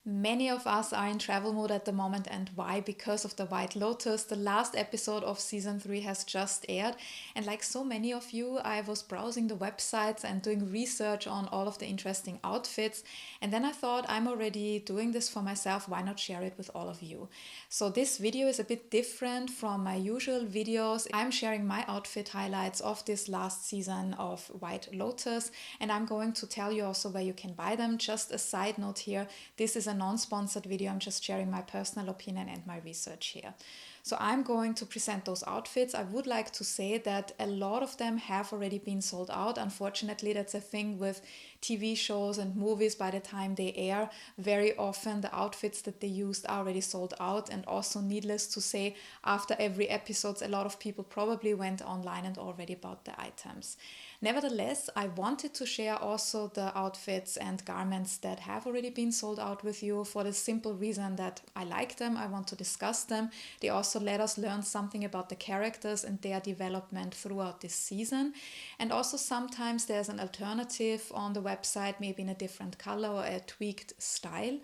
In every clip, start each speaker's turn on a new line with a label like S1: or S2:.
S1: Many of us are in travel mode at the moment, and why? Because of the White Lotus. The last episode of season 3 has just aired, and like so many of you, I was browsing the websites and doing research on all of the interesting outfits, and then I thought, I'm already doing this for myself, why not share it with all of you? So this video is a bit different from my usual videos. I'm sharing my outfit highlights of this last season of White Lotus, and I'm going to tell you also where you can buy them. Just a side note here, this is a non-sponsored video. I'm just sharing my personal opinion and my research here. So I'm going to present those outfits. I would like to say that a lot of them have already been sold out. Unfortunately, that's a thing with TV shows and movies. By the time they air, very often the outfits that they used are already sold out. And also, needless to say, after every episode, a lot of people probably went online and already bought the items. Nevertheless, I wanted to share also the outfits and garments that have already been sold out with you for the simple reason that I like them, I want to discuss them. They also let us learn something about the characters and their development throughout this season. And also sometimes there's an alternative on the website, maybe in a different color or a tweaked style.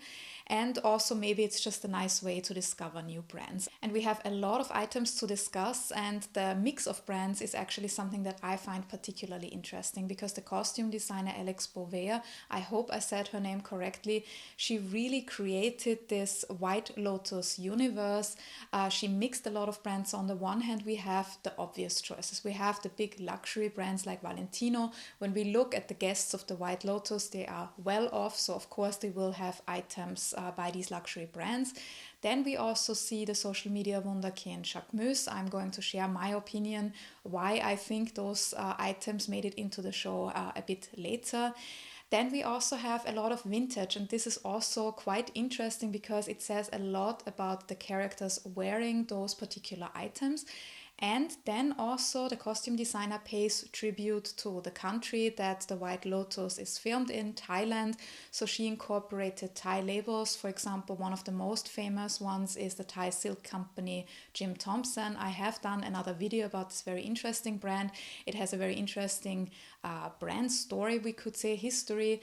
S1: And also maybe it's just a nice way to discover new brands. And we have a lot of items to discuss, and the mix of brands is actually something that I find particularly interesting because the costume designer Alex Beauvais, I hope I said her name correctly, she really created this White Lotus universe. She mixed a lot of brands. On the one hand, we have the obvious choices. We have the big luxury brands like Valentino. When we look at the guests of the White Lotus, they are well off, so of course they will have items by these luxury brands. Then we also see the social media wunderkind Jacquemus. I'm going to share my opinion why I think those items made it into the show a bit later. Then we also have a lot of vintage, and this is also quite interesting because it says a lot about the characters wearing those particular items. And then also the costume designer pays tribute to the country that the White Lotus is filmed in, Thailand. So she incorporated Thai labels. For example, one of the most famous ones is the Thai silk company Jim Thompson. I have done another video about this very interesting brand. It has a very interesting brand story, we could say, history,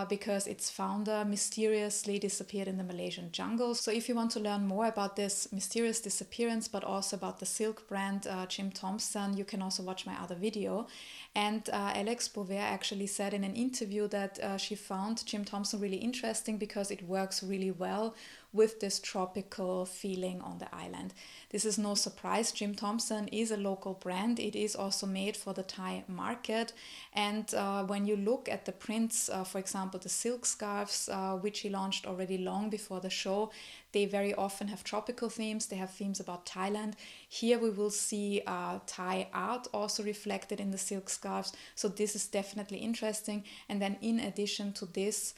S1: because its founder mysteriously disappeared in the Malaysian jungle. So if you want to learn more about this mysterious disappearance, but also about the silk brand Jim Thompson, you can also watch my other video. And Alex Beauvais actually said in an interview that she found Jim Thompson really interesting because it works really well with this tropical feeling on the island. This is no surprise. Jim Thompson is a local brand. It is also made for the Thai market. And when you look at the prints, for example, the silk scarves, which he launched already long before the show, they very often have tropical themes. They have themes about Thailand. Here we will see Thai art also reflected in the silk scarves. So this is definitely interesting. And then in addition to this,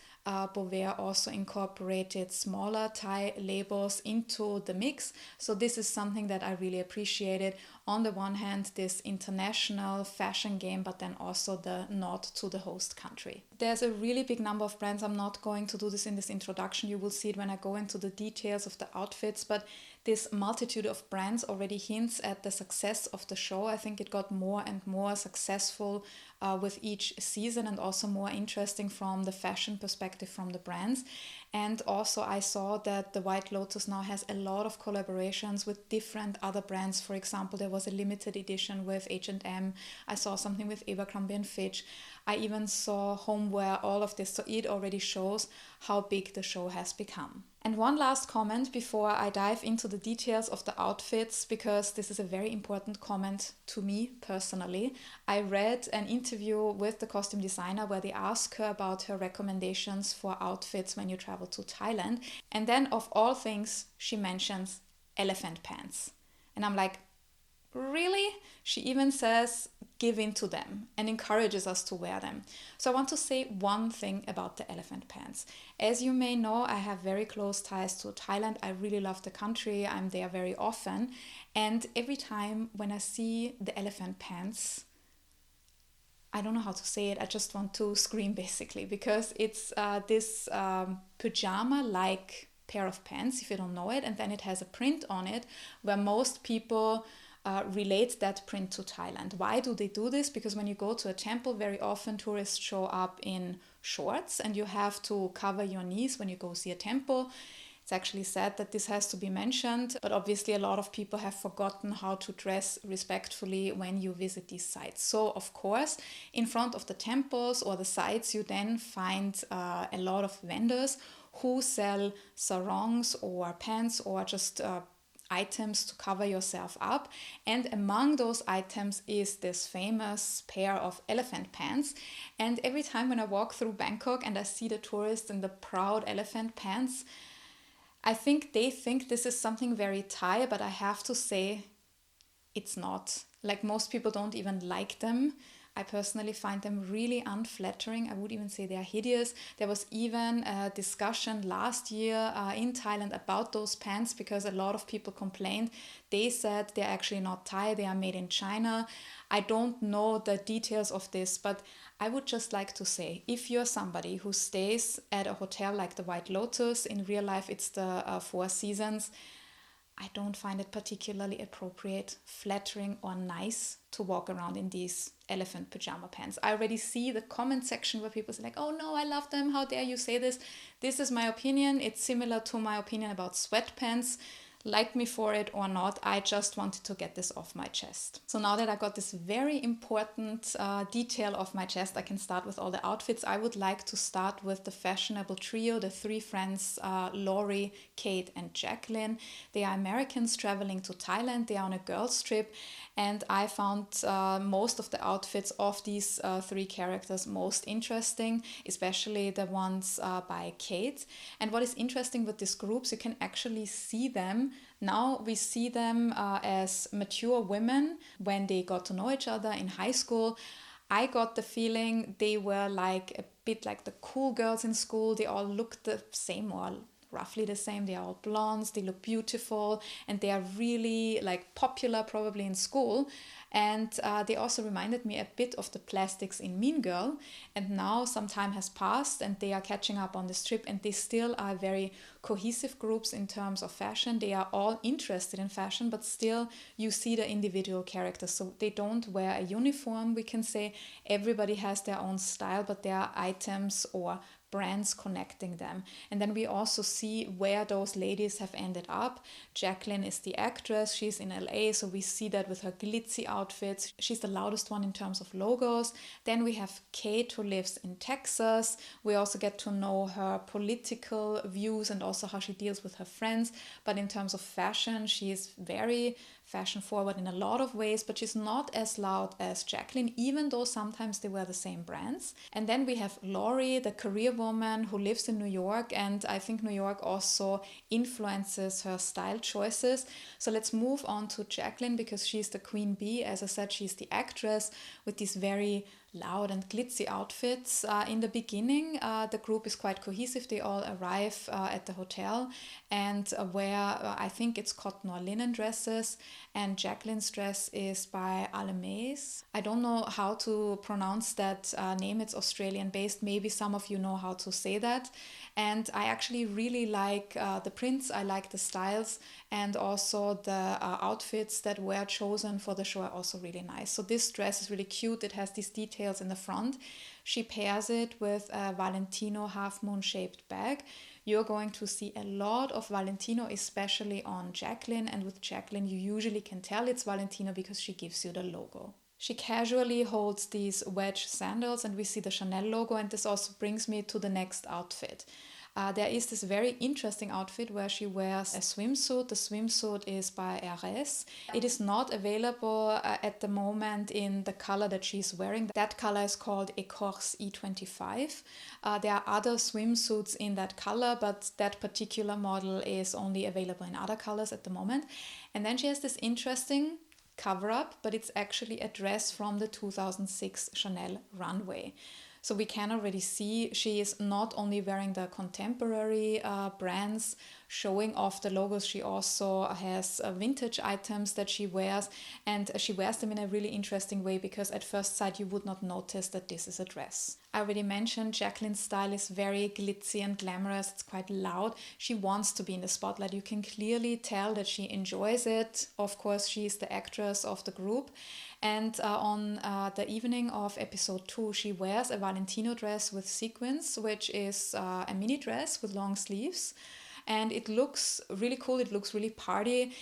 S1: Beauvais also incorporated smaller Thai labels into the mix. So this is something that I really appreciated. On the one hand, this international fashion game, but then also the nod to the host country. There's a really big number of brands. I'm not going to do this in this introduction. You will see it when I go into the details of the outfits, but this multitude of brands already hints at the success of the show. I think it got more and more successful with each season, and also more interesting from the fashion perspective from the brands. And also I saw that the White Lotus now has a lot of collaborations with different other brands. For example, there was a limited edition with H&M. I saw something with Abercrombie & Fitch. I even saw homeware, all of this. So it already shows how big the show has become. And one last comment before I dive into the details of the outfits, because this is a very important comment to me personally. I read an interview with the costume designer where they ask her about her recommendations for outfits when you travel to Thailand. And then of all things, she mentions elephant pants. And I'm like, really? She even says give in to them and encourages us to wear them. So I want to say one thing about the elephant pants. As you may know, I have very close ties to Thailand. I really love the country. I'm there very often. And every time when I see the elephant pants, I don't know how to say it. I just want to scream basically, because it's this pajama-like pair of pants, if you don't know it. And then it has a print on it where most people relate that print to Thailand. Why do they do this? Because when you go to a temple, very often tourists show up in shorts and you have to cover your knees when you go see a temple. It's actually said that this has to be mentioned, but obviously a lot of people have forgotten how to dress respectfully when you visit these sites. So of course, in front of the temples or the sites, you then find a lot of vendors who sell sarongs or pants or just items to cover yourself up. And among those items is this famous pair of elephant pants. And every time when I walk through Bangkok and I see the tourists in the proud elephant pants, I think they think this is something very Thai, but I have to say it's not. Like, most people don't even like them. I personally find them really unflattering. I would even say they are hideous. There was even a discussion last year in Thailand about those pants because a lot of people complained. They said they're actually not Thai, they are made in China. I don't know the details of this, but I would just like to say, if you're somebody who stays at a hotel like the White Lotus, in real life it's the Four Seasons, I don't find it particularly appropriate, flattering or nice to walk around in these elephant pajama pants. I already see the comment section where people say like, oh no, I love them, how dare you say this? This is my opinion. It's similar to my opinion about sweatpants. Like me for it or not, I just wanted to get this off my chest. So now that I got this very important detail off my chest, I can start with all the outfits. I would like to start with the fashionable trio, the three friends, Laurie, Kate and Jaclyn. They are Americans traveling to Thailand. They are on a girls' trip, and I found most of the outfits of these three characters most interesting, especially the ones by Kate. And what is interesting with these groups, you can actually see them. Now we see them as mature women when they got to know each other in high school. I got the feeling they were like a bit like the cool girls in school. They all looked the same or roughly the same. They are all blondes, they look beautiful, and they are really like popular probably in school. And they also reminded me a bit of the plastics in Mean Girl. And now some time has passed and they are catching up on this trip, and they still are very cohesive groups in terms of fashion. They are all interested in fashion, but still you see the individual characters. So they don't wear a uniform, we can say. Everybody has their own style, but there are items or brands connecting them. And then we also see where those ladies have ended up. Jaclyn is the actress. She's in LA, so we see that with her glitzy outfits. She's the loudest one in terms of logos. Then we have Kate, who lives in Texas. We also get to know her political views and also how she deals with her friends. But in terms of fashion, she is very fashion forward in a lot of ways, but she's not as loud as Jaclyn, even though sometimes they wear the same brands. And then we have Laurie, the career woman who lives in New York, and I think New York also influences her style choices. So let's move on to Jaclyn, because she's the queen bee. As I said, she's the actress with these very loud and glitzy outfits. In the beginning, the group is quite cohesive. They all arrive at the hotel and wear, I think it's cotton or linen dresses. And Jaclyn's dress is by Alemays. I don't know how to pronounce that name. It's Australian based. Maybe some of you know how to say that. And I actually really like the prints. I like the styles, and also the outfits that were chosen for the show are also really nice. So this dress is really cute. It has these details in the front. She pairs it with a Valentino half moon shaped bag. You're going to see a lot of Valentino, especially on Jaclyn. And with Jaclyn, you usually can tell it's Valentino because she gives you the logo. She casually holds these wedge sandals, and we see the Chanel logo, and this also brings me to the next outfit. There is this very interesting outfit where she wears a swimsuit. The swimsuit is by Herès. It is not available at the moment in the color that she's wearing. That color is called Écorce E25. There are other swimsuits in that color, but that particular model is only available in other colors at the moment. And then she has this interesting cover up, but it's actually a dress from the 2006 Chanel runway. So we can already see she is not only wearing the contemporary brands, showing off the logos, she also has vintage items that she wears, and she wears them in a really interesting way because at first sight you would not notice that this is a dress. I already mentioned Jaclyn's style is very glitzy and glamorous. It's quite loud. She wants to be in the spotlight. You can clearly tell that she enjoys it. Of course, she is the actress of the group. And on the evening of episode 2, she wears a Valentino dress with sequins, which is a mini dress with long sleeves. And it looks really cool. It looks really party.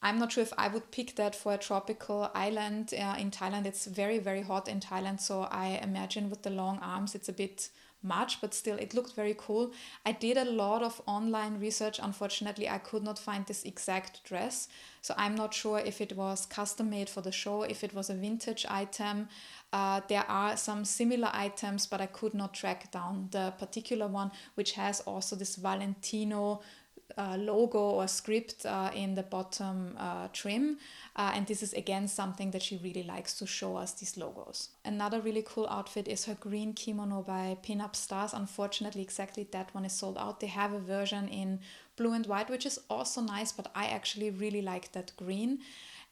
S1: I'm not sure if I would pick that for a tropical island in Thailand. It's very, very hot in Thailand. So I imagine with the long arms, it's a bit much, but still it looked very cool. I did a lot of online research. Unfortunately, I could not find this exact dress. So I'm not sure if it was custom made for the show, if it was a vintage item. There are some similar items, but I could not track down the particular one, which has also this Valentino logo or script in the bottom trim, and this is again something that she really likes to show us, these logos. Another really cool outfit is her green kimono by Pinup Stars. Unfortunately, exactly that one is sold out. They have a version in blue and white, which is also nice, but I actually really like that green.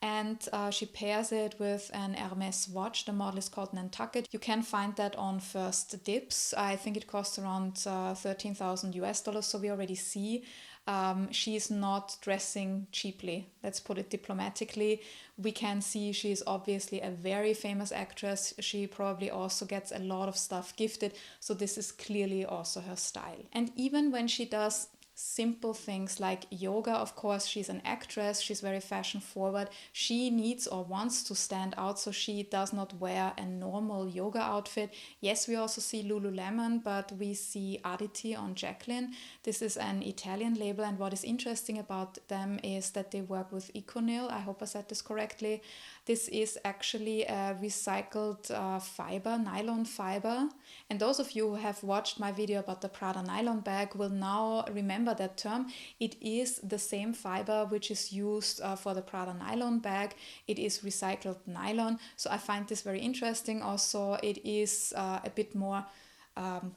S1: And she pairs it with an Hermes watch. The model is called Nantucket. You can find that on First Dips. I think it costs around 13,000 US dollars. So we already see she's not dressing cheaply. Let's put it diplomatically. We can see she's obviously a very famous actress. She probably also gets a lot of stuff gifted. So this is clearly also her style. And even when she does simple things like yoga, of course, she's an actress, she's very fashion forward, she needs or wants to stand out, so she does not wear a normal yoga outfit. Yes, we also see Lululemon, but we see Aditi on Jaclyn. This is an Italian label, and what is interesting about them is that they work with Econil. I hope I said this correctly. This is actually a recycled fiber, nylon fiber, and those of you who have watched my video about the Prada nylon bag will now remember that term. It is the same fiber which is used for the Prada nylon bag. It is recycled nylon, so I find this very interesting. Also, it is a bit more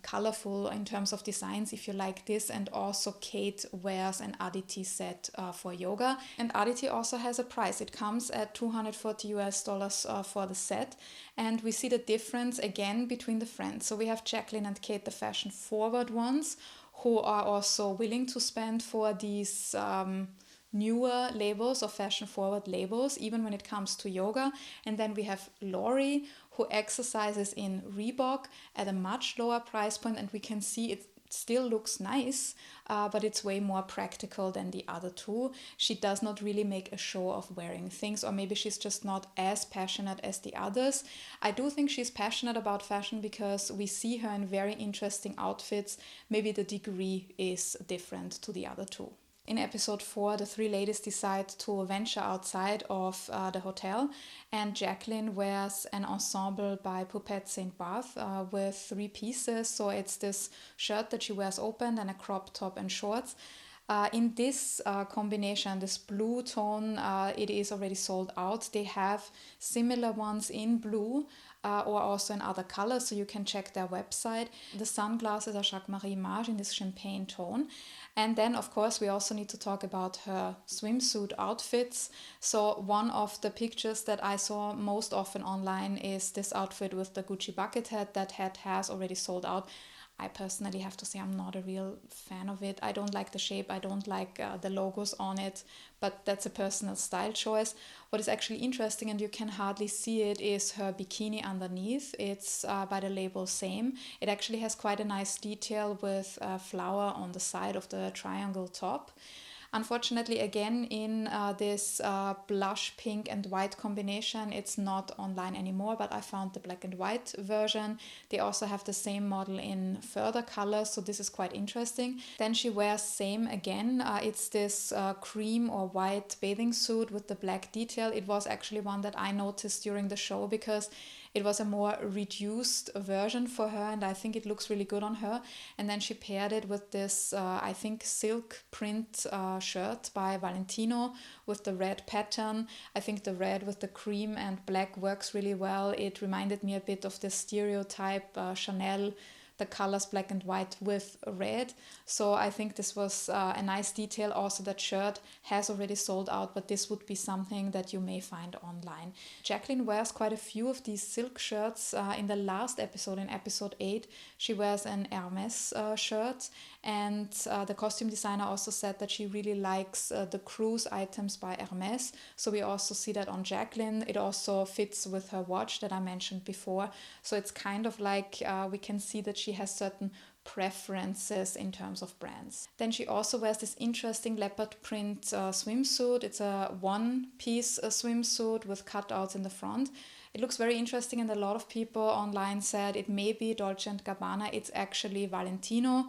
S1: colorful in terms of designs if you like this. And also Kate wears an Aditi set for yoga, and Aditi also has a price. It comes at 240 US dollars for the set, and we see the difference again between the friends. So we have Jaclyn and Kate, the fashion forward ones, who are also willing to spend for these newer labels or fashion forward labels, even when it comes to yoga. And then we have Laurie, who exercises in Reebok at a much lower price point, and we can see it still looks nice, but it's way more practical than the other two. She does not really make a show of wearing things, or maybe she's just not as passionate as the others. I do think she's passionate about fashion because we see her in very interesting outfits. Maybe the degree is different to the other two. In episode 4, the three ladies decide to venture outside of the hotel, and Jaclyn wears an ensemble by Poupette Saint Barth with 3 pieces. So it's this shirt that she wears open, and a crop top and shorts. In this combination, this blue tone, it is already sold out. They have similar ones in blue or also in other colors, so you can check their website. The sunglasses are Jacques Marie Mage in this champagne tone. And then, of course, we also need to talk about her swimsuit outfits. So one of the pictures that I saw most often online is this outfit with the Gucci bucket hat. That hat has already sold out. I personally have to say I'm not a real fan of it. I don't like the shape. I don't like the logos on it, but that's a personal style choice. What is actually interesting, and you can hardly see it, is her bikini underneath. It's by the label Same. It actually has quite a nice detail with a flower on the side of the triangle top. Unfortunately, again, in this blush pink and white combination, it's not online anymore, but I found the black and white version. They also have the same model in further colors, so this is quite interesting. Then she wears Same again. It's this cream or white bathing suit with the black detail. It was actually one that I noticed during the show because it was a more reduced version for her, and I think it looks really good on her. And then she paired it with this, I think, silk print shirt by Valentino with the red pattern. I think the red with the cream and black works really well. It reminded me a bit of the stereotype Chanel the colors black and white with red. So I think this was a nice detail. Also, that shirt has already sold out, but this would be something that you may find online. Jaclyn wears quite a few of these silk shirts. In the last episode, in episode 8, she wears an Hermes shirt, and the costume designer also said that she really likes the cruise items by Hermes. So we also see that on Jaclyn. It also fits with her watch that I mentioned before. So it's kind of like we can see that she has certain preferences in terms of brands. Then she also wears this interesting leopard print swimsuit. It's a one-piece swimsuit with cutouts in the front. It looks very interesting, and a lot of people online said it may be Dolce & Gabbana. It's actually Valentino.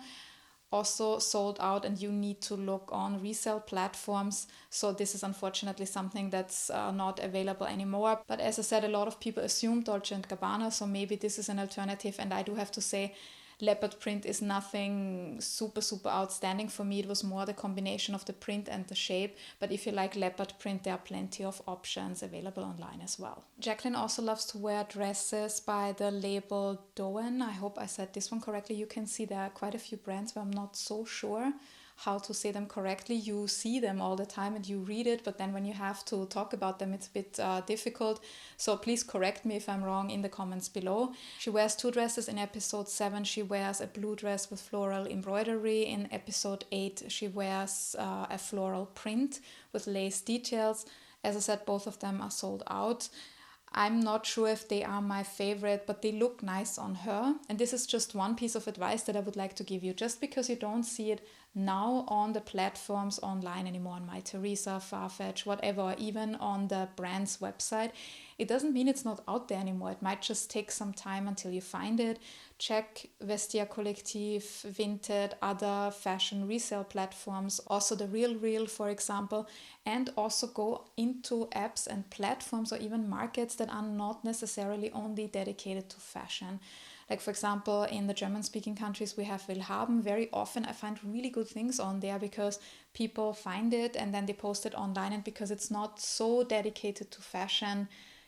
S1: Also sold out, and you need to look on resale platforms. So this is unfortunately something that's not available anymore. But as I said, a lot of people assume Dolce & Gabbana, so maybe this is an alternative. And I do have to say, leopard print is nothing super outstanding for me. It was more the combination of the print and the shape. But if you like leopard print, there are plenty of options available online as well. Jaclyn also loves to wear dresses by the label Doen. I hope I said this one correctly. You can see there are quite a few brands where I'm not so sure how to say them correctly. You see them all the time and you read it, but then when you have to talk about them, it's a bit difficult. So please correct me if I'm wrong in the comments below. She wears 2 dresses in episode 7. She wears a blue dress with floral embroidery. In episode 8, she wears a floral print with lace details. As I said, both of them are sold out. I'm not sure if they are my favorite, but they look nice on her. And this is just one piece of advice that I would like to give you. Just because you don't see it now on the platforms online anymore, on My Theresa, Farfetch, whatever, or even on the brand's website, it doesn't mean it's not out there anymore. It might just take some time until you find it. Check Vestia Collective, Vinted, other fashion resale platforms, also the Real, for example, and also go into apps and platforms or even markets that are not necessarily only dedicated to fashion. Like, for example, in the German-speaking countries, we have Willhaben. Very often I find really good things on there because people find it and then they post it online, and because it's not so dedicated to fashion,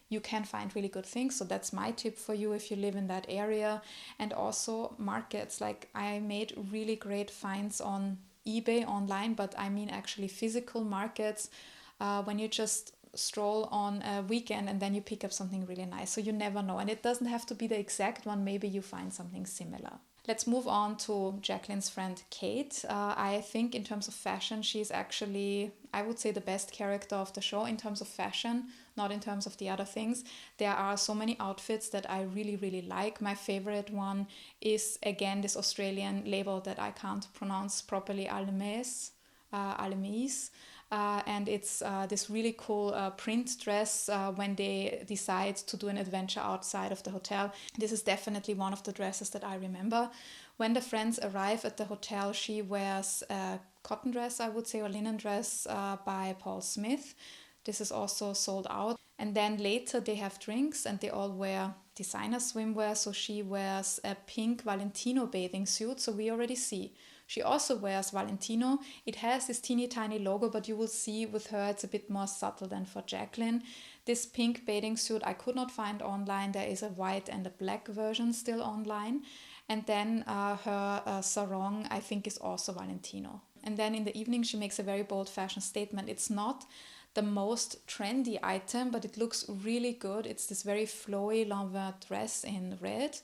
S1: you can find really good things. So that's my tip for you if you live in that area. And also markets, like I made really great finds on eBay online, but I mean actually physical markets when you just stroll on a weekend and then you pick up something really nice. So you never know, and it doesn't have to be the exact one. Maybe you find something similar. Let's move on to Jaclyn's friend Kate. I think in terms of fashion, she's actually, I would say, the best character of the show in terms of fashion, not in terms of the other things. There are so many outfits that I really like. My favorite one is, again, this Australian label that I can't pronounce properly, Almes. And it's this really cool print dress when they decide to do an adventure outside of the hotel. This is definitely one of the dresses that I remember. When the friends arrive at the hotel, she wears a cotton dress, I would say, or linen dress by Paul Smith. This is also sold out. And then later they have drinks and they all wear designer swimwear. So she wears a pink Valentino bathing suit. So we already see. She also wears Valentino. It has this teeny tiny logo, but you will see with her it's a bit more subtle than for Jaclyn. This pink bathing suit I could not find online. There is a white and a black version still online. And then her sarong, I think, is also Valentino. And then in the evening she makes a very bold fashion statement. It's not the most trendy item, but it looks really good. It's this very flowy Lanvin dress in red.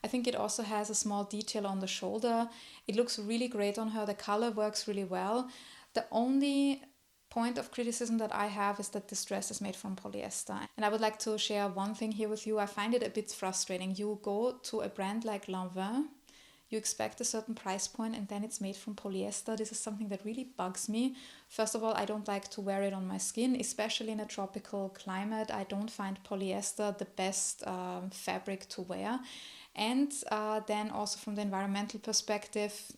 S1: I think it also has a small detail on the shoulder. It looks really great on her. The color works really well. The only point of criticism that I have is that this dress is made from polyester. And I would like to share one thing here with you. I find it a bit frustrating. You go to a brand like Lanvin, you expect a certain price point, and then it's made from polyester. This is something that really bugs me. First of all, I don't like to wear it on my skin, especially in a tropical climate. I don't find polyester the best fabric to wear. And then also from the environmental perspective,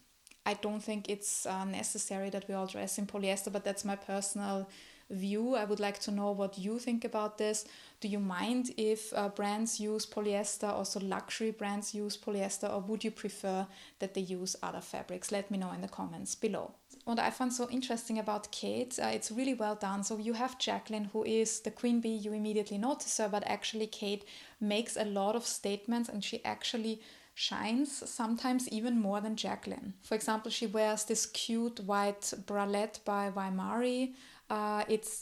S1: I don't think it's necessary that we all dress in polyester, but that's my personal view. I would like to know what you think about this. Do you mind if brands use polyester, also luxury brands use polyester, or would you prefer that they use other fabrics? Let me know in the comments below. What I found so interesting about Kate, it's really well done. So you have Jaclyn, who is the queen bee, you immediately notice her, but actually Kate makes a lot of statements and she actually shines, sometimes even more than Jaclyn. For example, she wears this cute white bralette by Weimari.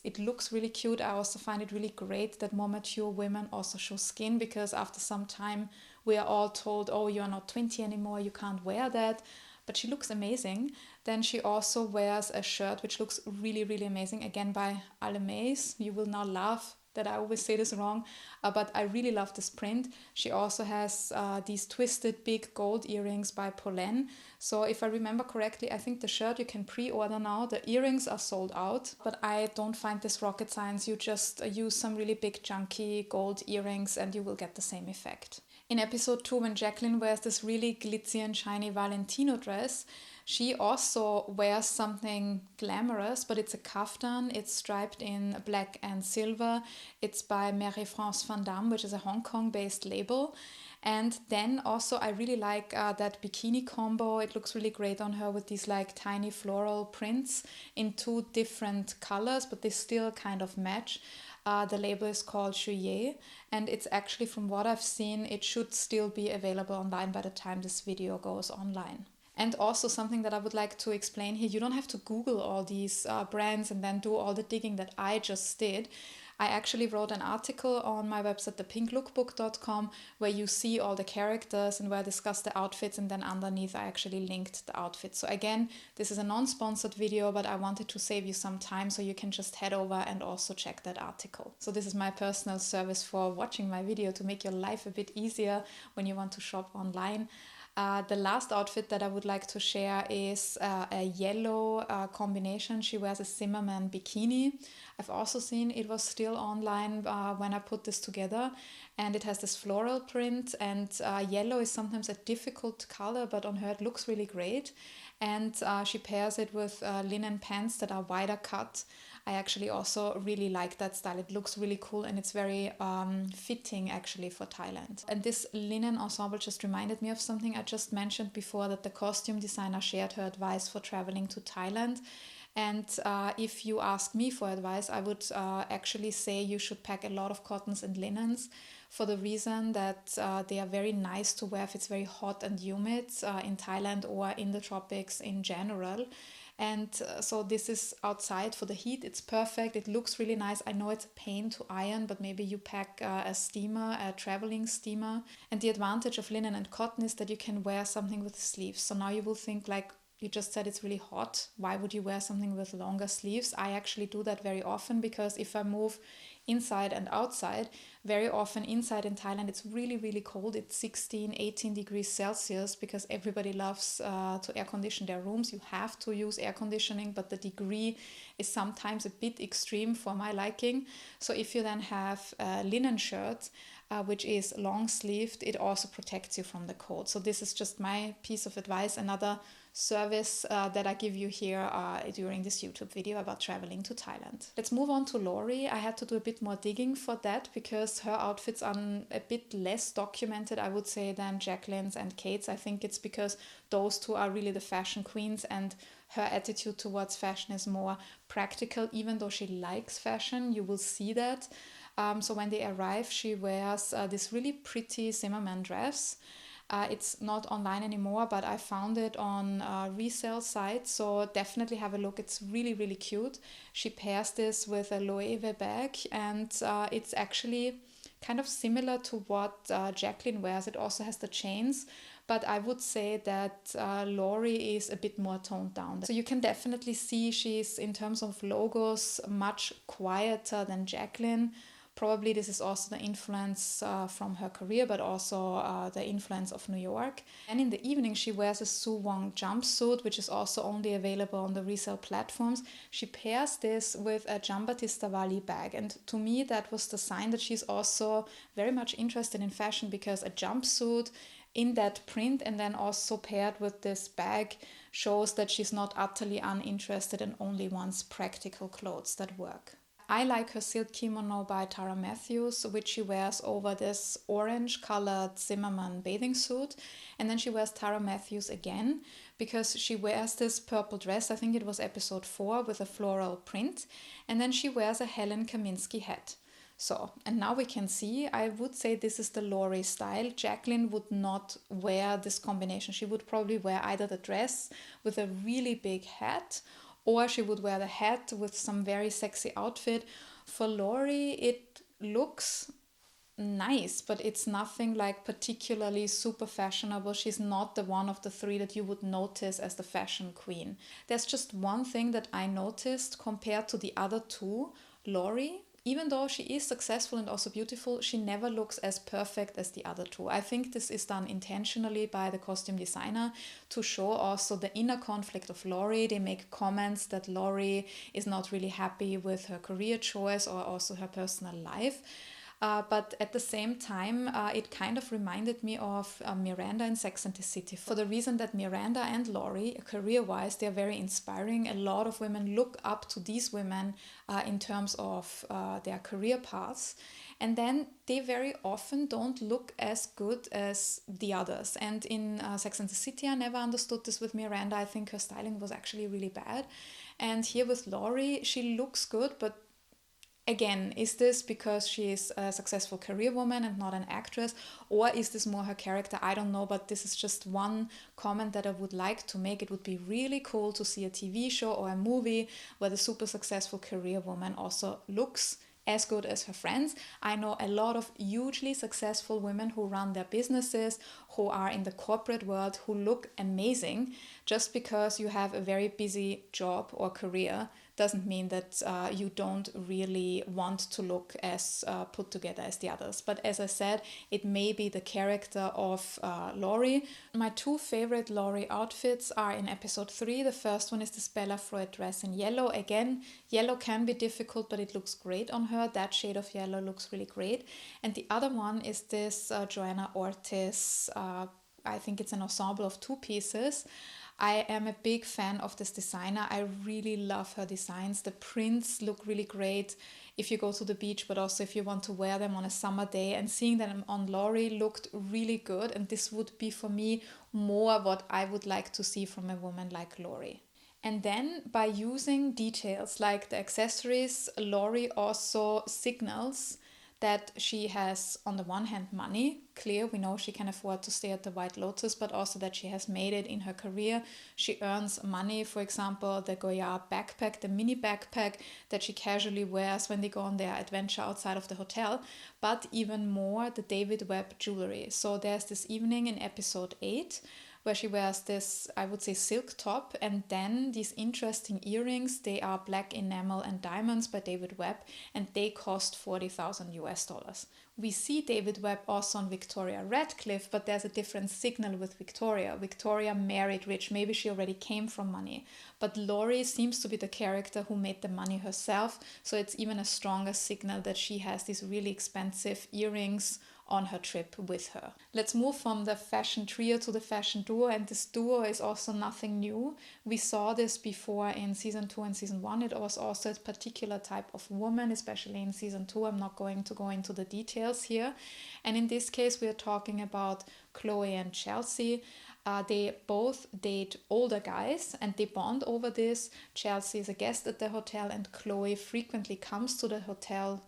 S1: It looks really cute. I also find it really great that more mature women also show skin, because after some time we are all told, oh, you're not 20 anymore, you can't wear that. But she looks amazing. Then she also wears a shirt which looks really, really amazing, again by Alemays. You will now laugh that I always say this wrong, but I really love this print. She also has these twisted big gold earrings by Pollen. So if I remember correctly, I think the shirt you can pre-order now. The earrings are sold out, but I don't find this rocket science. You just use some really big chunky gold earrings and you will get the same effect. In episode 2, when Jaclyn wears this really glitzy and shiny Valentino dress, she also wears something glamorous, but it's a kaftan. It's striped in black and silver. It's by Marie-France Van Damme, which is a Hong Kong-based label. And then also I really like that bikini combo. It looks really great on her with these like tiny floral prints in 2 different colors, but they still kind of match. The label is called Juillet, and it's actually, from what I've seen, it should still be available online by the time this video goes online. And also something that I would like to explain here, you don't have to Google all these brands and then do all the digging that I just did. I actually wrote an article on my website, thepinklookbook.com, where you see all the characters and where I discuss the outfits, and then underneath I actually linked the outfits. So again, this is a non-sponsored video, but I wanted to save you some time, so you can just head over and also check that article. So this is my personal service for watching my video to make your life a bit easier when you want to shop online. The last outfit that I would like to share is a yellow combination. She wears a Zimmermann bikini. I've also seen it was still online when I put this together, and it has this floral print, and yellow is sometimes a difficult color, but on her it looks really great. And she pairs it with linen pants that are wider cut. I actually also really like that style. It looks really cool, and it's very fitting actually for Thailand. And this linen ensemble just reminded me of something I just mentioned before, that the costume designer shared her advice for traveling to Thailand. And if you ask me for advice, I would actually say you should pack a lot of cottons and linens, for the reason that they are very nice to wear if it's very hot and humid in Thailand or in the tropics in general. And so this is outside for the heat. It's perfect. It looks really nice. I know it's a pain to iron, but maybe you pack a steamer, a traveling steamer. And the advantage of linen and cotton is that you can wear something with sleeves. So now you will think, like, you just said it's really hot. Why would you wear something with longer sleeves? I actually do that very often, because if I move inside and outside, very often inside in Thailand it's really, really cold. It's 16, 18 degrees Celsius, because everybody loves to air condition their rooms. You have to use air conditioning, but the degree is sometimes a bit extreme for my liking. So if you then have a linen shirt, which is long sleeved, it also protects you from the cold. So this is just my piece of advice, another service that I give you here during this YouTube video about traveling to Thailand. Let's move on to Laurie. I had to do a bit more digging for that, because her outfits are a bit less documented, I would say, than Jaclyn's and Kate's. I think it's because those two are really the fashion queens, and her attitude towards fashion is more practical, even though she likes fashion. You will see that. So when they arrive, she wears this really pretty Zimmermann dress. It's not online anymore, but I found it on resale sites, so definitely have a look. It's really, really cute. She pairs this with a Loewe bag, and it's actually kind of similar to what Jaclyn wears. It also has the chains, but I would say that Laurie is a bit more toned down. So you can definitely see she's, in terms of logos, much quieter than Jaclyn. Probably this is also the influence from her career, but also the influence of New York. And in the evening, she wears a Su Wong jumpsuit, which is also only available on the resale platforms. She pairs this with a Giambattista Valli bag. And to me, that was the sign that she's also very much interested in fashion, because a jumpsuit in that print and then also paired with this bag shows that she's not utterly uninterested and only wants practical clothes that work. I like her silk kimono by Tara Matthews, which she wears over this orange colored Zimmermann bathing suit. And then she wears Tara Matthews again, because she wears this purple dress, I think it was episode 4, with a floral print. And then she wears a Helen Kaminsky hat. So, and now we can see, I would say this is the Laurie style. Jaclyn would not wear this combination. She would probably wear either the dress with a really big hat, or she would wear the hat with some very sexy outfit. For Laurie, it looks nice, but it's nothing like particularly super fashionable. She's not the one of the three that you would notice as the fashion queen. There's just one thing that I noticed compared to the other two. Laurie, even though she is successful and also beautiful, she never looks as perfect as the other two. I think this is done intentionally by the costume designer to show also the inner conflict of Laurie. They make comments that Laurie is not really happy with her career choice or also her personal life. But at the same time, it kind of reminded me of Miranda in Sex and the City, for the reason that Miranda and Laurie, career-wise, they're very inspiring. A lot of women look up to these women in terms of their career paths. And then they very often don't look as good as the others. And in Sex and the City, I never understood this with Miranda. I think her styling was actually really bad. And here with Laurie, she looks good, but again, is this because she is a successful career woman and not an actress, or is this more her character? I don't know, but this is just one comment that I would like to make. It would be really cool to see a TV show or a movie where the super successful career woman also looks as good as her friends. I know a lot of hugely successful women who run their businesses, who are in the corporate world, who look amazing. Just because you have a very busy job or career doesn't mean that you don't really want to look as put together as the others. But as I said, it may be the character of Laurie. My two favorite Laurie outfits are in episode 3. The first one is this Bella Freud dress in yellow. Again, yellow can be difficult, but it looks great on her. That shade of yellow looks really great. And the other one is this Joanna Ortiz, I think it's an ensemble of 2 pieces. I am a big fan of this designer. I really love her designs. The prints look really great if you go to the beach, but also if you want to wear them on a summer day. And seeing them on Laurie looked really good. And this would be for me more what I would like to see from a woman like Laurie. And then by using details like the accessories, Laurie also signals that she has, on the one hand, money. Clear, we know she can afford to stay at the White Lotus, but also that she has made it in her career. She earns money, for example, the Goya backpack, the mini backpack that she casually wears when they go on their adventure outside of the hotel, but even more, the David Webb jewelry. So there's this evening in episode 8 where she wears this, I would say, silk top, and then these interesting earrings. They are black enamel and diamonds by David Webb, and they cost $40,000. We see David Webb also on Victoria Ratcliff, but there's a different signal with Victoria. Victoria married rich, maybe she already came from money, but Laurie seems to be the character who made the money herself, so it's even a stronger signal that she has these really expensive earrings on her trip with her. Let's move from the fashion trio to the fashion duo, and this duo is also nothing new. We saw this before in season 2 and season 1. It was also a particular type of woman, especially in season 2. I'm not going to go into the details here. And in this case, we are talking about Chloe and Chelsea. They both date older guys and they bond over this. Chelsea is a guest at the hotel and Chloe frequently comes to the hotel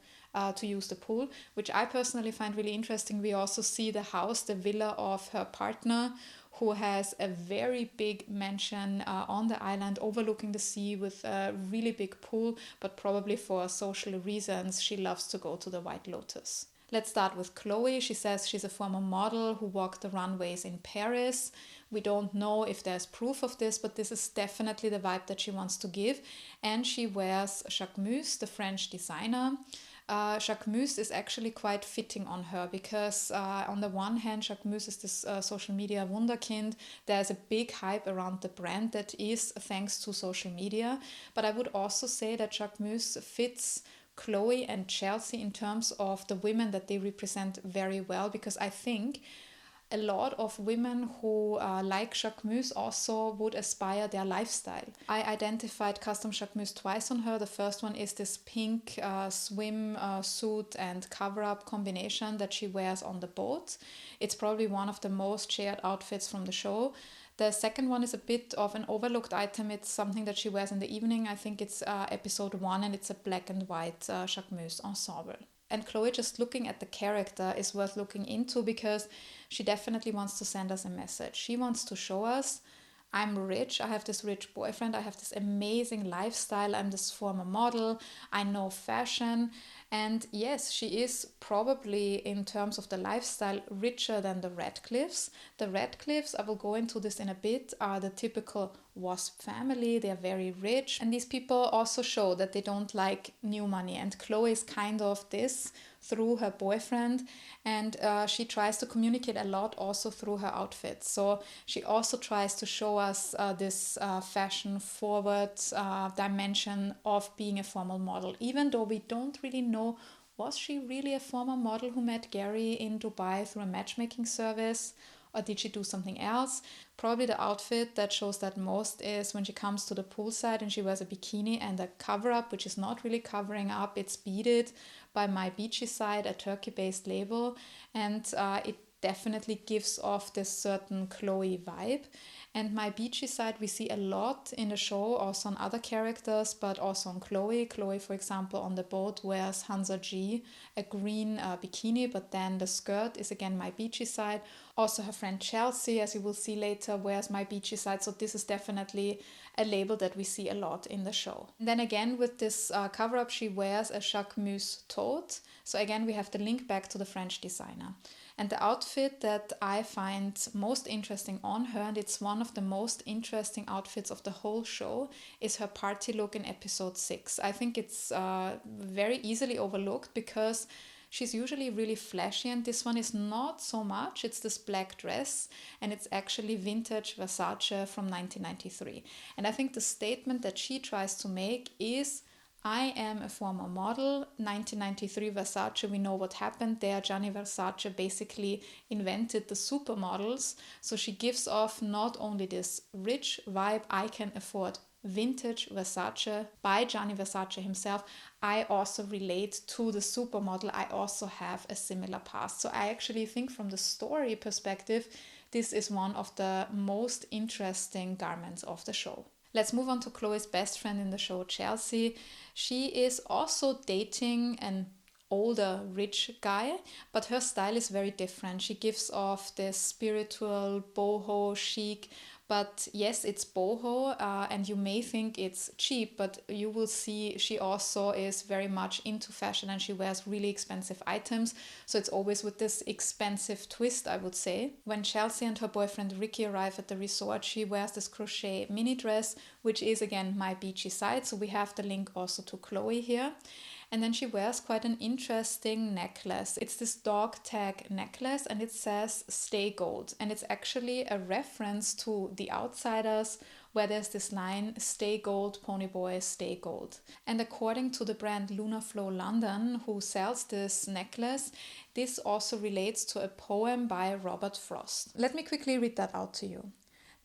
S1: to use the pool, which I personally find really interesting. We also see the house, the villa of her partner, who has a very big mansion on the island overlooking the sea with a really big pool, but probably for social reasons she loves to go to the White Lotus. Let's start with Chloe. She says she's a former model who walked the runways in Paris. We don't know if there's proof of this, but this is definitely the vibe that she wants to give. And she wears Jacquemus, the French designer. Jacquemus is actually quite fitting on her because on the one hand, Jacquemus is this social media wunderkind. There's a big hype around the brand that is thanks to social media. But I would also say that Jacquemus fits Chloe and Chelsea in terms of the women that they represent very well, because I think a lot of women who like Jacquemus also would aspire their lifestyle. I identified custom Jacquemus twice on her. The first one is this pink swim suit and cover-up combination that she wears on the boat. It's probably one of the most shared outfits from the show. The second one is a bit of an overlooked item. It's something that she wears in the evening. I think it's episode 1 and it's a black and white Jacquemus ensemble. And Chloe, just looking at the character is worth looking into, because she definitely wants to send us a message. She wants to show us, I'm rich, I have this rich boyfriend, I have this amazing lifestyle, I'm this former model, I know fashion. And yes, she is probably, in terms of the lifestyle, richer than the Ratcliffs. The Ratcliffs, I will go into this in a bit, are the typical WASP family. They're very rich. And these people also show that they don't like new money. And Chloe is kind of this through her boyfriend. And she tries to communicate a lot also through her outfits. So she also tries to show us this fashion forward dimension of being a formal model, even though we don't really know, was she really a former model who met Gary in Dubai through a matchmaking service, or did she do something else? Probably the outfit that shows that most is when she comes to the poolside and she wears a bikini and a cover-up, which is not really covering up. It's beaded by My Beachy Side, a Turkey-based label, and it definitely gives off this certain Chloe vibe. And My Beachy Side we see a lot in the show, also on other characters, but also on Chloe. Chloe, for example, on the boat wears Hansa G, a green bikini, but then the skirt is again My Beachy Side. Also her friend Chelsea, as you will see later, wears My Beachy Side. So this is definitely a label that we see a lot in the show. And then again with this cover-up, she wears a Jacquemus tote. So again, we have the link back to the French designer. And the outfit that I find most interesting on her, and it's one of the most interesting outfits of the whole show, is her party look in episode 6. I think it's very easily overlooked because she's usually really flashy, and this one is not so much. It's this black dress, and it's actually vintage Versace from 1993. And I think the statement that she tries to make is, I am a former model. 1993 Versace, we know what happened there. Gianni Versace basically invented the supermodels. So she gives off not only this rich vibe, I can afford vintage Versace by Gianni Versace himself, I also relate to the supermodel. I also have a similar past. So I actually think from the story perspective, this is one of the most interesting garments of the show. Let's move on to Chloe's best friend in the show, Chelsea. She is also dating an older rich guy, but her style is very different. She gives off this spiritual boho chic, but yes, it's boho, and you may think it's cheap, but you will see she also is very much into fashion and she wears really expensive items. So it's always with this expensive twist, I would say. When Chelsea and her boyfriend Ricky arrive at the resort, she wears this crochet mini dress, which is again My Beachy Side. So we have the link also to Chloe here. And then she wears quite an interesting necklace. It's this dog tag necklace and it says Stay Gold. And it's actually a reference to The Outsiders, where there's this line, Stay Gold, Ponyboy, Stay Gold. And according to the brand Lunaflow London, who sells this necklace, this also relates to a poem by Robert Frost. Let me quickly read that out to you.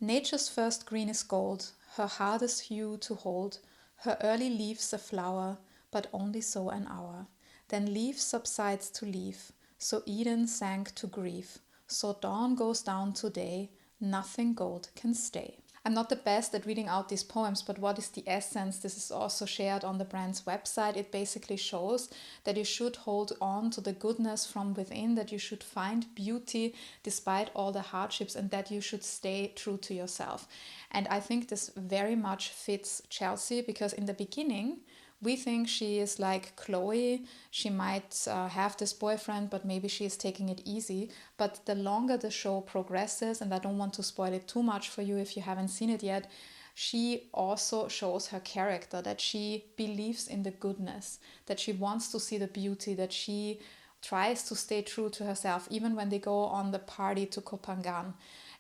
S1: Nature's first green is gold, her hardest hue to hold, her early leaves a flower, but only so an hour. Then leaf subsides to leaf, so Eden sank to grief. So dawn goes down to day, nothing gold can stay. I'm not the best at reading out these poems, but what is the essence? This is also shared on the brand's website. It basically shows that you should hold on to the goodness from within, that you should find beauty despite all the hardships, and that you should stay true to yourself. And I think this very much fits Chelsea, because in the beginning, we think she is like Chloe. She might have this boyfriend, but maybe she is taking it easy. But the longer the show progresses, and I don't want to spoil it too much for you if you haven't seen it yet, she also shows her character, that she believes in the goodness, that she wants to see the beauty, that she tries to stay true to herself, even when they go on the party to Kopangan.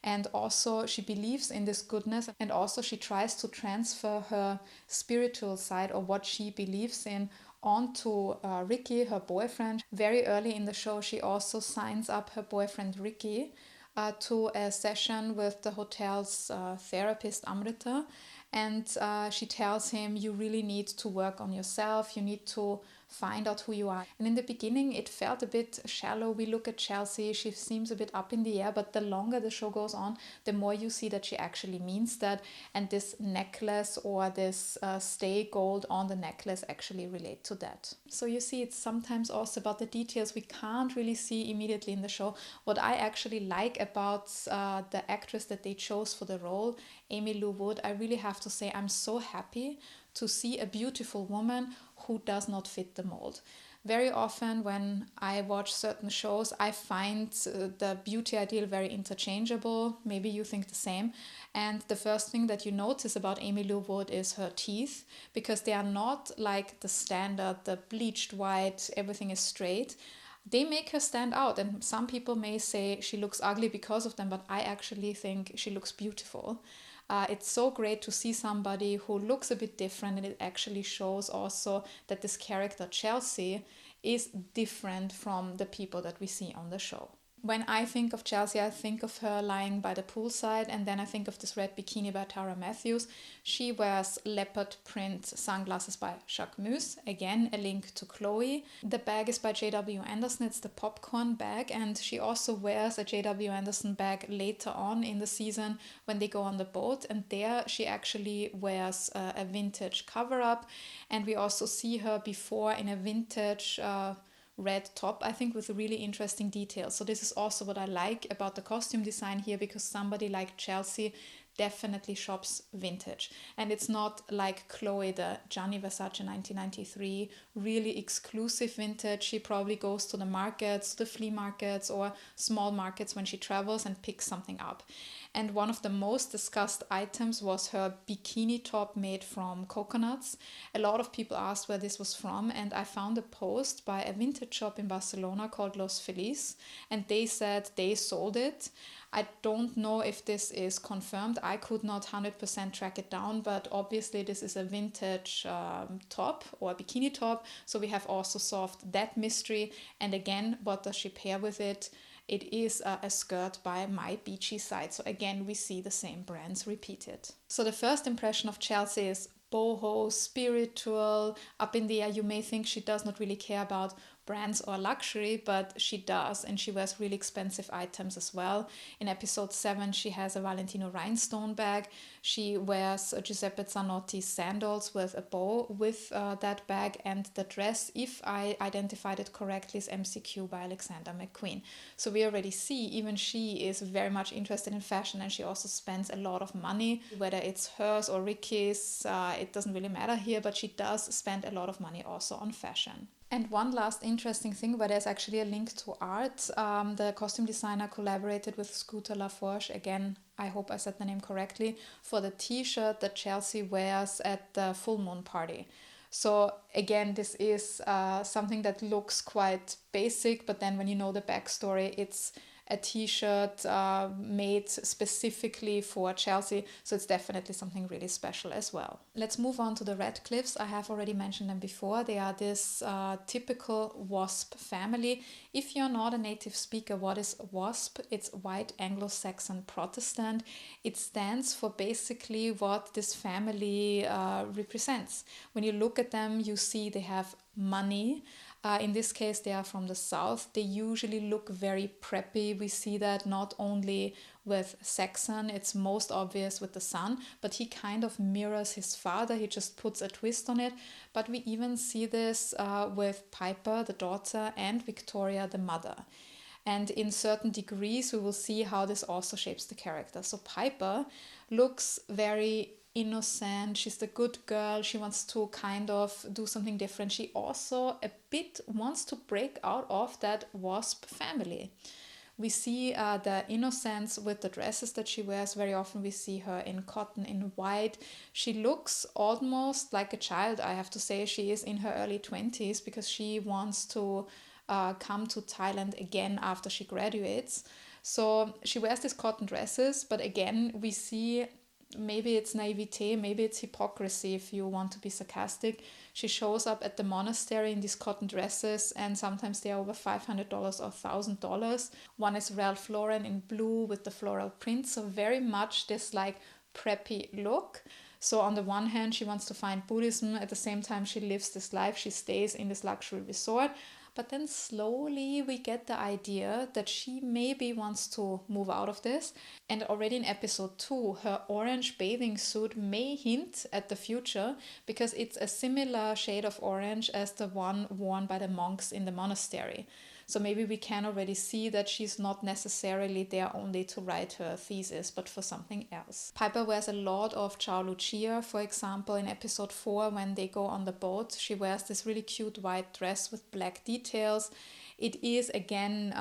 S1: And also she believes in this goodness, and also she tries to transfer her spiritual side, or what she believes in, onto Ricky, her boyfriend. Very early in the show, she also signs up her boyfriend Ricky to a session with the hotel's therapist Amrita. And she tells him, you really need to work on yourself. You need to find out who you are. And in the beginning, it felt a bit shallow. We look at Chelsea, she seems a bit up in the air, but the longer the show goes on, the more you see that she actually means that. And this necklace or this stay gold on the necklace actually relate to that. So you see, it's sometimes also about the details we can't really see immediately in the show. What I actually like about the actress that they chose for the role, Amy Lou Wood, I really have to say I'm so happy to see a beautiful woman who does not fit the mold. Very often when I watch certain shows, I find the beauty ideal very interchangeable. Maybe you think the same. And the first thing that you notice about Amy Lou Wood is her teeth, because they are not like the standard, the bleached white, everything is straight. They make her stand out, and some people may say she looks ugly because of them, but I actually think she looks beautiful. It's so great to see somebody who looks a bit different, and it actually shows also that this character Chelsea is different from the people that we see on the show. When I think of Chelsea, I think of her lying by the poolside, and then I think of this red bikini by Tara Matthews. She wears leopard print sunglasses by Jacquemus, again a link to Chloe. The bag is by J.W. Anderson, it's the popcorn bag, and she also wears a J.W. Anderson bag later on in the season when they go on the boat, and there she actually wears a vintage cover-up, and we also see her before in a vintage red top, I think, with really interesting details. So this is also what I like about the costume design here, because somebody like Chelsea definitely shops vintage. And it's not like Chloe, the Gianni Versace 1993, really exclusive vintage. She probably goes to the markets, the flea markets or small markets when she travels and picks something up. And one of the most discussed items was her bikini top made from coconuts. A lot of people asked where this was from, and I found a post by a vintage shop in Barcelona called Los Feliz, and they said they sold it. I don't know if this is confirmed. I could not 100% track it down, but obviously this is a vintage top or bikini top. So we have also solved that mystery. And again, what does she pair with it? It is a skirt by My Beachy Side. So again, we see the same brands repeated. So the first impression of Chelsea is boho, spiritual, up in the air. You may think she does not really care about brands or luxury, but she does, and she wears really expensive items as well. In episode 7, she has a Valentino rhinestone bag. She wears Giuseppe Zanotti sandals with a bow with that bag, and the dress, if I identified it correctly, is MCQ by Alexander McQueen. So we already see even she is very much interested in fashion, and she also spends a lot of money, whether it's hers or Ricky's, it doesn't really matter here, but she does spend a lot of money also on fashion. And one last interesting thing, where there's actually a link to art. The costume designer collaborated with Scooter LaForge, again, I hope I said the name correctly, for the t-shirt that Chelsea wears at the full moon party. So again, this is something that looks quite basic, but then when you know the backstory, it's a t-shirt made specifically for Chelsea, so it's definitely something really special as well. Let's move on to the Ratcliffs. I have already mentioned them before. They are this typical WASP family. If you're not a native speaker, what is WASP? It's White Anglo-Saxon Protestant. It stands for basically what this family represents. When you look at them, you see they have money. In this case, they are from the south. They usually look very preppy. We see that not only with Saxon, it's most obvious with the son, but he kind of mirrors his father. He just puts a twist on it. But we even see this with Piper, the daughter, and Victoria, the mother. And in certain degrees, we will see how this also shapes the character. So Piper looks very innocent. She's the good girl. She wants to kind of do something different. She also a bit wants to break out of that WASP family. We see the innocence with the dresses that she wears. Very often we see her in cotton, in white. She looks almost like a child, I have to say. She is in her early 20s because she wants to come to Thailand again after she graduates. So she wears these cotton dresses, but again, we see maybe it's naivete, maybe it's hypocrisy if you want to be sarcastic. She shows up at the monastery in these cotton dresses, and sometimes they're over $500 or $1,000. One is Ralph Lauren in blue with the floral print, so very much this like preppy look. So on the one hand, she wants to find Buddhism. At the same time, she lives this life. She stays in this luxury resort. But then slowly we get the idea that she maybe wants to move out of this. And already in episode 2, her orange bathing suit may hint at the future because it's a similar shade of orange as the one worn by the monks in the monastery. So maybe we can already see that she's not necessarily there only to write her thesis, but for something else. Piper wears a lot of Ciao Lucia, for example, in episode 4 when they go on the boat. She wears this really cute white dress with black details. It is again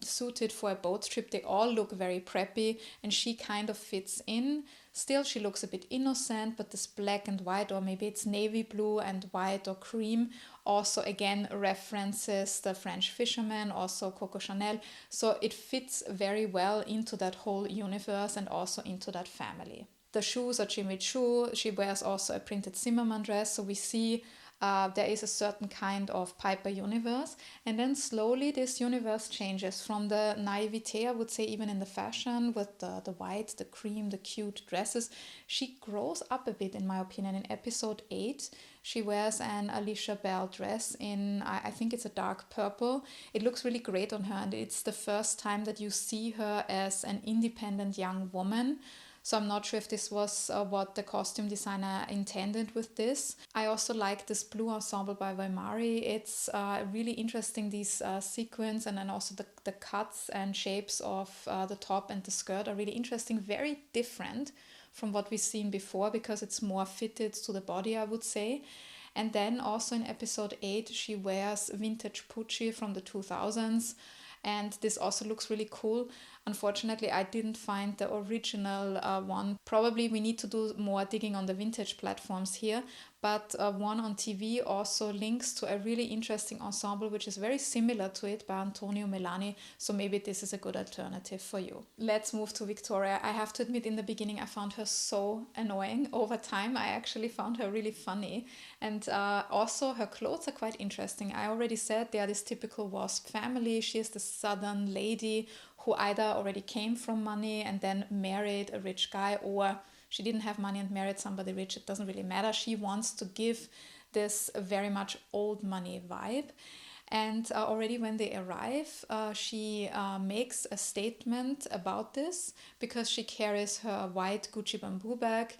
S1: suited for a boat trip. They all look very preppy and she kind of fits in. Still, she looks a bit innocent, but this black and white, or maybe it's navy blue and white or cream, also again references the French fisherman, also Coco Chanel. So it fits very well into that whole universe and also into that family. The shoes are Jimmy Choo. She wears also a printed Zimmermann dress. So we see there is a certain kind of Piper universe, and then slowly this universe changes from the naivete, I would say, even in the fashion with the white, the cream, the cute dresses. She grows up a bit, in my opinion. In episode 8, she wears an Alicia Bell dress in, I think it's a dark purple. It looks really great on her, and it's the first time that you see her as an independent young woman. So I'm not sure if this was what the costume designer intended with this. I also like this blue ensemble by Vaimari. It's really interesting, these sequins, and then also the cuts and shapes of the top and the skirt are really interesting. Very different from what we've seen before because it's more fitted to the body, I would say. And then also in episode 8, she wears vintage Pucci from the 2000s. And this also looks really cool. Unfortunately, I didn't find the original one. Probably we need to do more digging on the vintage platforms here. But one on TV also links to a really interesting ensemble, which is very similar to it by Antonio Melani. So maybe this is a good alternative for you. Let's move to Victoria. I have to admit, in the beginning, I found her so annoying. Over time, I actually found her really funny. And also her clothes are quite interesting. I already said they are this typical WASP family. She is the southern lady who either already came from money and then married a rich guy, or she didn't have money and married somebody rich. It doesn't really matter. She wants to give this very much old money vibe. And already when they arrive, she makes a statement about this because she carries her white Gucci bamboo bag.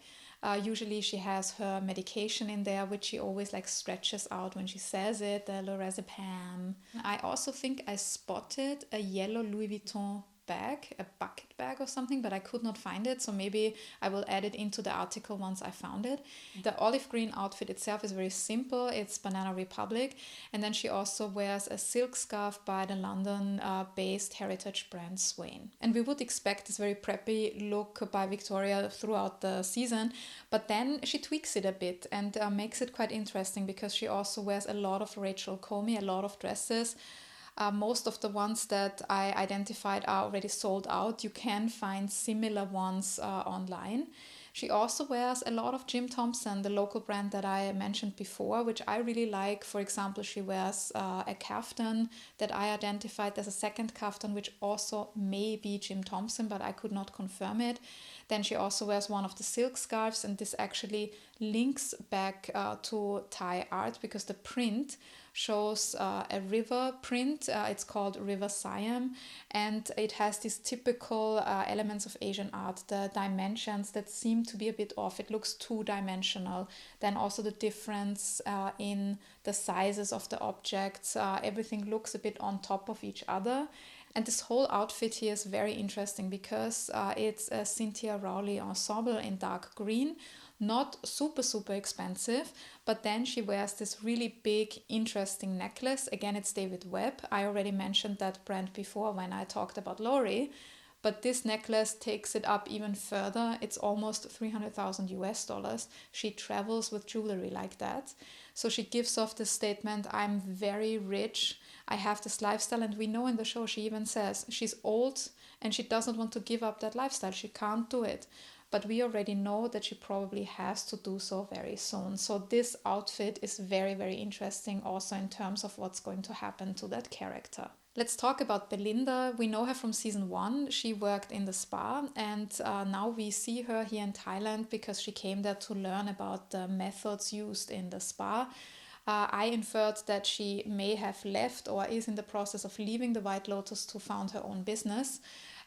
S1: Usually she has her medication in there, which she always like stretches out when she says it, the lorazepam. I also think I spotted a yellow Louis Vuitton bag, a bucket bag or something, but I could not find it, so maybe I will add it into the article once I found it. The olive green outfit itself is very simple. It's Banana Republic, and then she also wears a silk scarf by the London based heritage brand Swain. And we would expect this very preppy look by Victoria throughout the season, but then she tweaks it a bit and makes it quite interesting because she also wears a lot of Rachel Comey, a lot of dresses. Most of the ones that I identified are already sold out. You can find similar ones online. She also wears a lot of Jim Thompson, the local brand that I mentioned before, which I really like. For example, she wears a kaftan that I identified. There's a second kaftan, which also may be Jim Thompson, but I could not confirm it. Then she also wears one of the silk scarves, and this actually links back to Thai art because the print shows a river print. It's called River Siam, and it has these typical elements of Asian art, the dimensions that seem to be a bit off. It looks two-dimensional. Then also the difference in the sizes of the objects. Everything looks a bit on top of each other. And this whole outfit here is very interesting because it's a Cynthia Rowley ensemble in dark green. Not super, super expensive, but then she wears this really big, interesting necklace. Again, it's David Webb. I already mentioned that brand before when I talked about Laurie, but this necklace takes it up even further. It's almost $300,000. She travels with jewelry like that. So she gives off this statement, I'm very rich, I have this lifestyle, and we know in the show she even says she's old and she doesn't want to give up that lifestyle. She can't do it. but we already know that she probably has to do so very soon. So this outfit is very, very interesting also in terms of what's going to happen to that character. Let's talk about Belinda. We know her from season 1. She worked in the spa, and now we see her here in Thailand because she came there to learn about the methods used in the spa. I inferred that she may have left or is in the process of leaving the White Lotus to found her own business.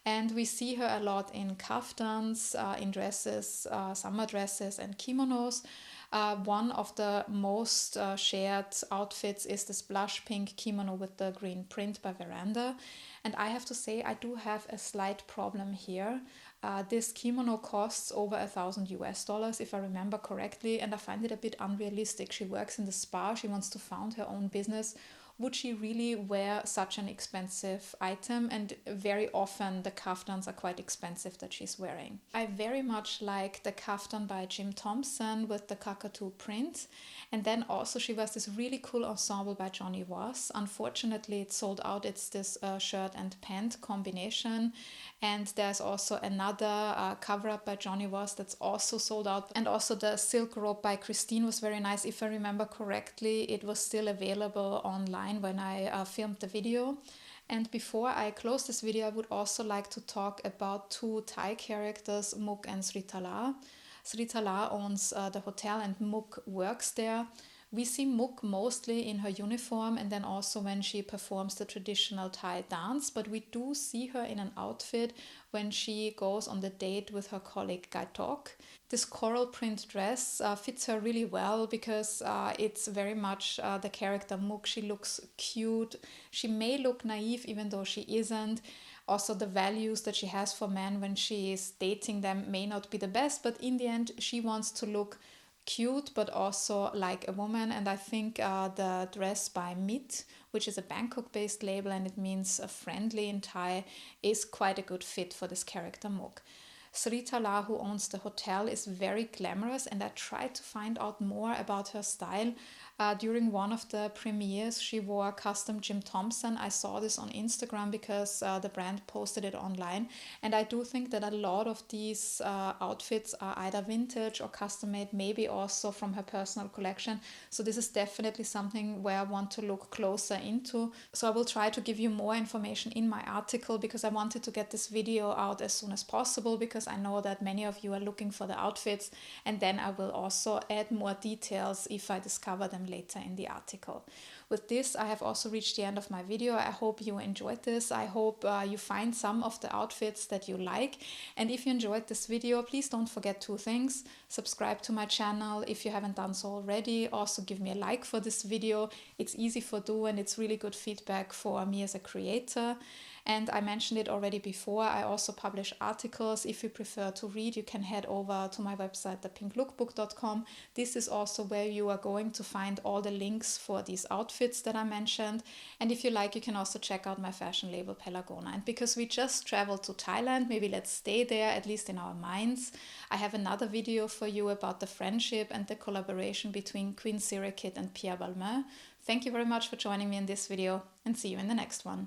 S1: And we see her a lot in kaftans, in dresses, summer dresses and kimonos. One of the most shared outfits is this blush pink kimono with the green print by Veranda. And I have to say, I do have a slight problem here. This kimono costs over $1,000 if I remember correctly, and I find it a bit unrealistic. She works in the spa, she wants to found her own business. Would she really wear such an expensive item? And very often the kaftans are quite expensive that she's wearing. I very much like the kaftan by Jim Thompson with the cockatoo print. And then also she wears this really cool ensemble by Johnny Was. Unfortunately, it's sold out. It's this shirt and pant combination. And there's also another cover-up by Johnny Was that's also sold out. And also the silk robe by Christine was very nice. If I remember correctly, it was still available online when I filmed the video. And before I close this video, I would also like to talk about two Thai characters, Mook and Sritala. Sritala owns the hotel and Mook works there. We see Mook mostly in her uniform and then also when she performs the traditional Thai dance, but we do see her in an outfit when she goes on the date with her colleague Gaitok. This coral print dress fits her really well because it's very much the character Mook. She looks cute. She may look naive even though she isn't. Also, the values that she has for men when she is dating them may not be the best, but in the end, she wants to look cute but also like a woman. And I think the dress by Mit, which is a Bangkok based label and it means friendly in Thai, is quite a good fit for this character Mook. Sritala, who owns the hotel, is very glamorous and I tried to find out more about her style. During one of the premieres, she wore custom Jim Thompson. I saw this on Instagram because the brand posted it online. And I do think that a lot of these outfits are either vintage or custom made, maybe also from her personal collection. So this is definitely something where I want to look closer into. So I will try to give you more information in my article because I wanted to get this video out as soon as possible because I know that many of you are looking for the outfits. And then I will also add more details if I discover them later in the article. With this, I have also reached the end of my video. I hope you enjoyed this. I hope you find some of the outfits that you like. And if you enjoyed this video, please don't forget two things. Subscribe to my channel if you haven't done so already. Also give me a like for this video. It's easy for do and it's really good feedback for me as a creator. And I mentioned it already before, I also publish articles. If you prefer to read, you can head over to my website, thepinklookbook.com. This is also where you are going to find all the links for these outfits that I mentioned. And if you like, you can also check out my fashion label, Pelagona. And because we just traveled to Thailand, maybe let's stay there, at least in our minds. I have another video for you about the friendship and the collaboration between Queen Sirikit and Pierre Balmain. Thank you very much for joining me in this video and see you in the next one.